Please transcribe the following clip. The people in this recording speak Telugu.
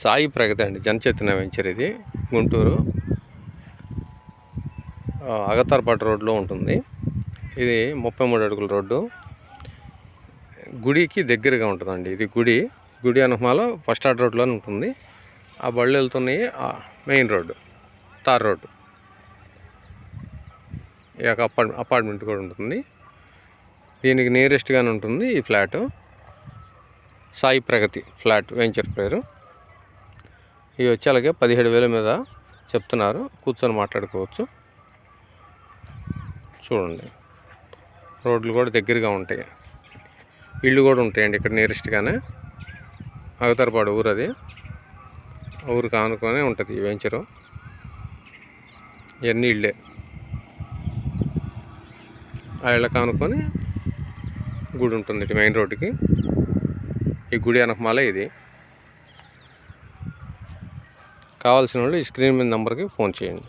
సాయి ప్రగతి అండి, జనచైతన్య వెంచర్. ఇది గుంటూరు అగతార్పాటు రోడ్లో ఉంటుంది. ఇది 33 అడుగుల రోడ్డు, గుడికి దగ్గరగా ఉంటుందండి. ఇది గుడి అనుమాల ఫస్ట్ ఆర్డర్ రోడ్లోనే ఉంటుంది. ఆ బళ్ళు వెళ్తున్నాయి మెయిన్ రోడ్డు, తార్ రోడ్డు. ఈ యొక్క అపార్ట్మెంట్ కూడా ఉంటుంది. దీనికి నియరెస్ట్గానే ఉంటుంది ఈ ఫ్లాటు. సాయి ప్రగతి ఫ్లాట్ వెంచర్ పేరు. ఇవి వచ్చి అలాగే 17,000 మీద చెప్తున్నారు. కూర్చొని మాట్లాడుకోవచ్చు. చూడండి, రోడ్లు కూడా దగ్గరగా ఉంటాయి, ఇళ్ళు కూడా ఉంటాయండి ఇక్కడ నియరెస్ట్గానే. అగతార్పాడు ఊరు, అది ఊరు కానుకొని ఉంటుంది ఈ వెంచరు. ఇవన్నీ ఇళ్ళే, ఆ ఇళ్ళ కానుకొని గుడి ఉంటుంది ఇటు మెయిన్ రోడ్డుకి. ఈ గుడి వెనకమాలే ఇది. కావాల్సిన వాళ్ళు ఈ స్క్రీన్ మీద నెంబర్కి ఫోన్ చేయండి.